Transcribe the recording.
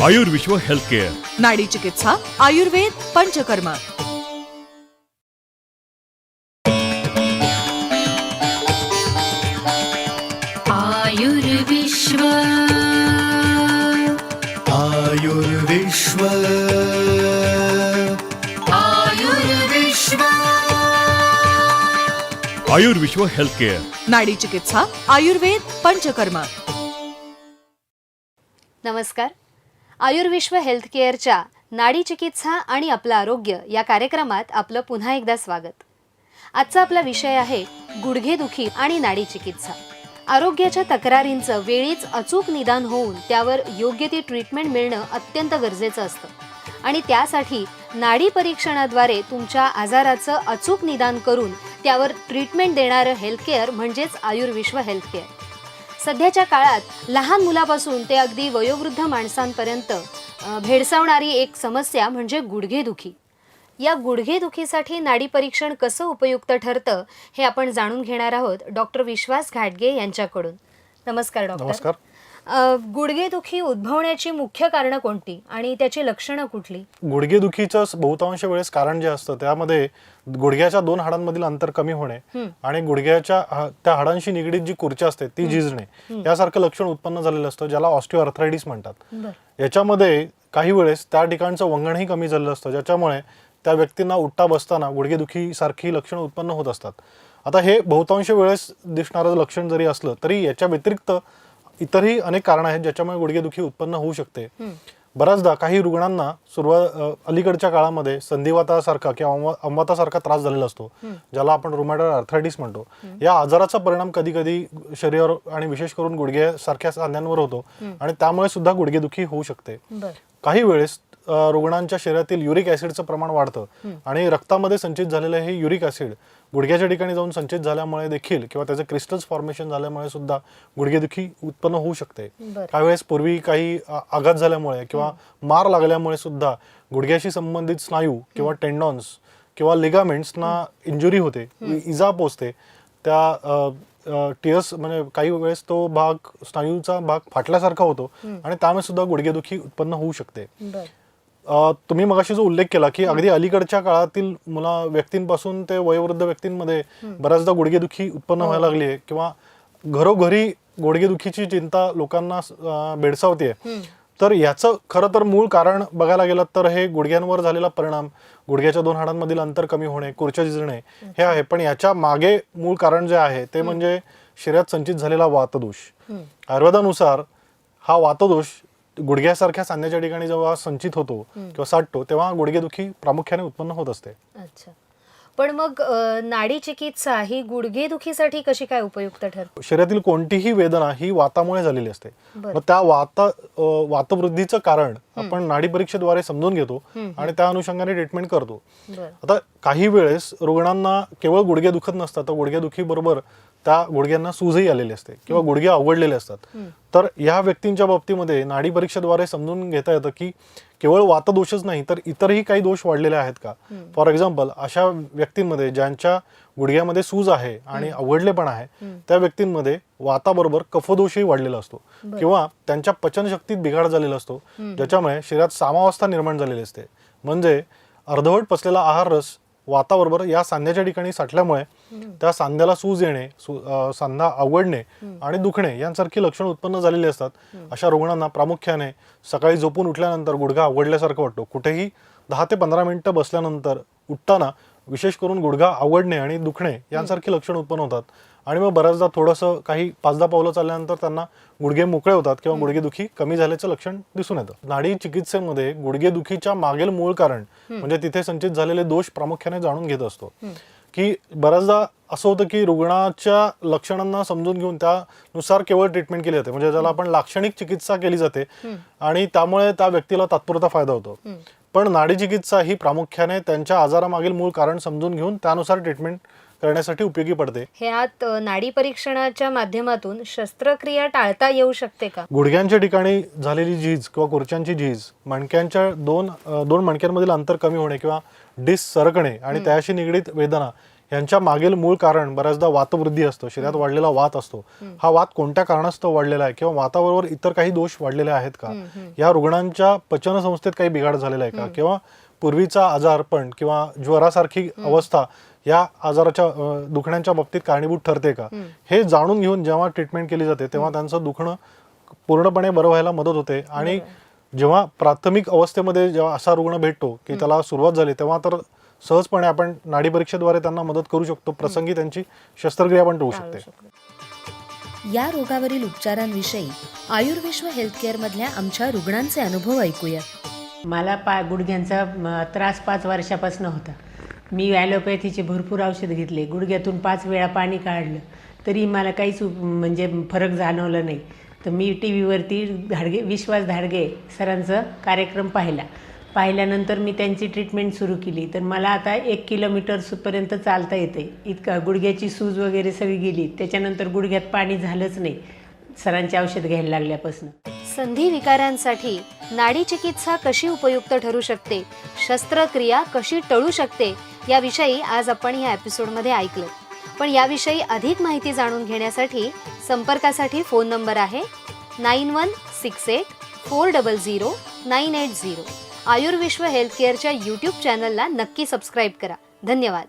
Ayurvishwa health care, नाडी चिकित्सा, Ayurveda, panchakarma. Ayurvishwa Ayurvishwa Ayurvishwa Ayurvishwa health care, नाडी चिकित्सा, आयुर्वेद, पंचकर्म. नमस्कार. आयुर्विश्व हेल्थ केअरच्या नाडी चिकित्सा आणि आपलं आरोग्य या कार्यक्रमात आपलं पुन्हा एकदा स्वागत. आजचा आपला विषय आहे गुडघेदुखी आणि नाडी चिकित्सा. आरोग्याच्या तक्रारींचं वेळीच अचूक निदान होऊन त्यावर योग्य ती ट्रीटमेंट मिळणं अत्यंत गरजेचं असतं आणि त्यासाठी नाडी परीक्षणाद्वारे तुमच्या आजाराचं अचूक निदान करून त्यावर ट्रीटमेंट देणारं हेल्थ केअर म्हणजेच आयुर्विश्व हेल्थ केअर. सध्याच्या काळात लहान मुलापासून ते अगदी वयोवृद्ध माणसांपर्यंत भेडसावणारी एक समस्या म्हणजे गुडघेदुखी. या गुडघेदुखीसाठी नाडी परीक्षण कसं उपयुक्त ठरतं हे आपण जाणून घेणार आहोत डॉक्टर विश्वास घाटगे यांच्याकडून. नमस्कार डॉक्टर. नमस्कार. गुडघेदुखी उद्भवण्याची मुख्य कारणं कोणती आणि त्याची लक्षणं कुठली? गुडघेदुखीचं बहुतांश वेळेस कारण जे असतं त्यामध्ये गुडघ्याच्या दोन हाडांमधील अंतर कमी होणे आणि गुडघ्याच्या त्या हाडांशी निगडीत जी खुर्ची असते ती झिजणे यासारखं लक्षण उत्पन्न झालेलं असतं, ज्याला ऑस्टिओआर्थरायटिस म्हणतात. याच्यामध्ये काही वेळेस त्या ठिकाणचं वंगणही कमी झालेलं असतं, ज्याच्यामुळे त्या व्यक्तींना उठता बसताना गुडघेदुखी सारखी लक्षणं उत्पन्न होत असतात. आता हे बहुतांश वेळेस दिसणारं लक्षण जरी असलं तरी याच्या व्यतिरिक्त इतरही अनेक कारण आहेत ज्याच्यामुळे गुडघेदुखी उत्पन्न होऊ शकते. बऱ्याचदा काही रुग्णांना अलीकडच्या काळामध्ये संधिवातासारखा किंवा अंवातासारखा त्रास झालेला असतो, ज्याला आपण रुमॅटॉइड आर्थरायटिस म्हणतो. या आजाराचा परिणाम कधी कधी शरीरावर आणि विशेष करून गुडघ्यासारख्या सांध्यांवर होतो आणि त्यामुळे सुद्धा गुडघेदुखी होऊ शकते. काही वेळेस रुग्णांच्या शरीरातील युरिक ऍसिडचं प्रमाण वाढतं आणि रक्तामध्ये संचित झालेलं हे युरिक ऍसिड गुडघ्याच्या ठिकाणी जाऊन संचित झाल्यामुळे देखील किंवा त्याचे क्रिस्टल्स फॉर्मेशन झाल्यामुळे सुद्धा गुडघेदुखी उत्पन्न होऊ शकते. काही वेळेस पूर्वी काही आघात झाल्यामुळे किंवा मार लागल्यामुळे सुद्धा गुडघ्याशी संबंधित स्नायू किंवा टेंडॉन्स किंवा लिगामेंट्सना इंजुरी होते, इजा पोचते. त्या टिअर्स म्हणजे काही वेळेस तो भाग स्नायूचा भाग फाटल्यासारखा होतो आणि त्यामुळे सुद्धा गुडघेदुखी उत्पन्न होऊ शकते. तुम्ही मगाशी जो उल्लेख केला की अगदी अलीकडच्या काळातील व्यक्तींपासून ते वयोवृद्ध व्यक्तींमध्ये बऱ्याचदा गुडघेदुखी उत्पन्न व्हायला लागली आहे किंवा घरोघरी गुडघेदुखीची चिंता लोकांना भेडसावते. तर याचं खरं तर मूळ कारण बघायला गेलं तर हे गुडघ्यांवर झालेला परिणाम, गुडघ्याच्या दोन हाडांमधील अंतर कमी होणे, खुर्च्या झिजणे हे आहे. पण याच्या मागे मूळ कारण जे आहे ते म्हणजे शरीरात संचित झालेला वातदोष. आयुर्वेदानुसार हा वातदोष गुडघ्यासारख्या सांध्याच्या ठिकाणी जेव्हा संचित होतो किंवा साठतो तेव्हा गुडघेदुखी प्रामुख्याने उत्पन्न होत असते. अच्छा. पण मग नाडी चिकित्सा ही गुडघेदुखीसाठी कशी काय उपयुक्त ठरते? शरीरातील कोणतीही वेदना ही वातामुळे झालेली असते. मग त्या वातवृद्धीचं कारण आपण नाडी परीक्षेद्वारे समजून घेतो आणि त्या अनुषंगाने ट्रीटमेंट करतो. आता काही वेळेस रुग्णांना केवळ गुडघे दुखत नसतात, तर गुडघेदुखी बरोबर त्या गुडघ्यांना सूजही आलेली असते किंवा गुडघे अवघडलेले असतात. तर या व्यक्तींच्या बाबतीमध्ये नाडी परीक्षेद्वारे समजून घेता येतं की केवळ वातदोषच नाही तर इतरही काही दोष वाढलेले आहेत का. फॉर एक्झाम्पल, अशा व्यक्तींमध्ये ज्यांच्या गुडघ्यामध्ये सूज आहे आणि अवघडलेपण आहे त्या व्यक्तींमध्ये वाताबरोबर कफदोषही वाढलेला असतो किंवा त्यांच्या पचनशक्तीत बिघाड झालेला असतो, ज्याच्यामुळे शरीरात सामावस्था निर्माण झालेली असते. म्हणजे अर्धवट पचलेला आहार रस वाताबरोबर या सांध्याच्या ठिकाणी साठल्यामुळे त्या सांध्याला सूज येणे, सांधा अवघडणे आणि दुखणे यांसारखी लक्षणं उत्पन्न झालेली असतात. अशा रुग्णांना प्रामुख्याने सकाळी झोपून उठल्यानंतर गुडघा अवघडल्यासारखं वाटतो. कुठेही 10 ते 15 मिनिटं बसल्यानंतर उठताना विशेष करून गुडघा अवघडणे आणि दुखणे यांसारखी लक्षणं उत्पन्न होतात आणि मग बऱ्याचदा थोडंसं काही 5-10 पावलं चालल्यानंतर त्यांना गुडघे मोकळे होतात किंवा गुडघेदुखी कमी झाल्याचं लक्षण दिसून येतं. नाडी चिकित्सेमध्ये गुडघेदुखीच्या मागील मूळ कारण म्हणजे तिथे संचित झालेले दोष प्रामुख्याने जाणून घेत असतो. की बऱ्याचदा असं होतं की रुग्णाच्या लक्षणांना समजून घेऊन त्यानुसार केवळ ट्रीटमेंट केली जाते, म्हणजे ज्याला आपण लाक्षणिक चिकित्सा केली जाते आणि त्यामुळे त्या व्यक्तीला तात्पुरता फायदा होतो. पण नाडी चिकित्सा ही प्रामुख्याने त्यांच्या आजारामागील मूळ कारण समजून घेऊन त्यानुसार ट्रीटमेंट करण्यासाठी उपयोगी पडते. ह्यात नाडी परीक्षणाच्या माध्यमातून शस्त्रक्रिया टाळता येऊ शकते का? गुडघ्यांच्या ठिकाणी झालेली झीज किंवा खुर्च्यांची झीज, मणक्यांच्या दोन मणक्यांमधील अंतर कमी होणे किंवा डिस्क सरकणे आणि त्याशी निगडीत वेदना यांच्या मागील मूळ कारण बऱ्याचदा वातवृद्धी असतो, शरीरात वाढलेला वात असतो. हा वात कोणत्या कारणास्तव वाढलेला आहे किंवा वाताबरोबर इतर काही दोष वाढलेले आहेत का, या रुग्णांच्या पचन संस्थेत काही बिघाड झालेला आहे का, किंवा पूर्वीचा आजारपण किंवा ज्वरासारखी अवस्था या आजाराच्या दुखण्याच्या बाबतीत कारणीभूत ठरते का, हे जाणून घेऊन जेव्हा ट्रीटमेंट केली जाते तेव्हा त्यांचं दुखणं पूर्णपणे बरं व्हायला मदत होते. आणि जेव्हा प्राथमिक अवस्थेमध्ये जेव्हा असा रुग्ण भेटतो की त्याला सुरुवात झाली, तेव्हा तर सहजपणे आपण नाडी परीक्षेद्वारे त्यांना मदत करू शकतो. प्रसंगी त्यांची शस्त्रक्रिया पण होऊ शकते. या रोगावरील उपचारांविषयी आयुर्विश्व हेल्थकेअर मधल्या आमच्या रुग्णांचे अनुभव ऐकूया. मला गुडघ्यांचा त्रास 5 वर्षापासून होता. मी ॲलोपॅथीचे भरपूर औषध घेतले, गुडघ्यातून 5 वेळा पाणी काढलं, तरी मला काहीच म्हणजे फरक जाणवला नाही. तर मी टी व्हीवरती विश्वास धाडगे सरांचा कार्यक्रम पाहिल्यानंतर मी त्यांची ट्रीटमेंट सुरू केली. तर मला आता 1 किलोमीटरपर्यंत चालता येते. इतका गुडघ्याची सूज वगैरे सगळी गेली. त्याच्यानंतर गुडघ्यात पाणी झालंच नाही सरांचे औषध घ्यायला लागल्यापासून. संधी विकारांसाठी नाडी चिकित्सा कशी उपयुक्त ठरू शकते, शस्त्रक्रिया कशी टळू शकते, याविषयी आज आपण या एपिसोडमध्ये ऐकलं. पण याविषयी अधिक माहिती जाणून घेण्यासाठी संपर्कासाठी फोन नंबर आहे 9168400980. आयुर्विश्व हेल्थकेअरच्या यूट्यूब चॅनलला नक्की सबस्क्राईब करा. धन्यवाद.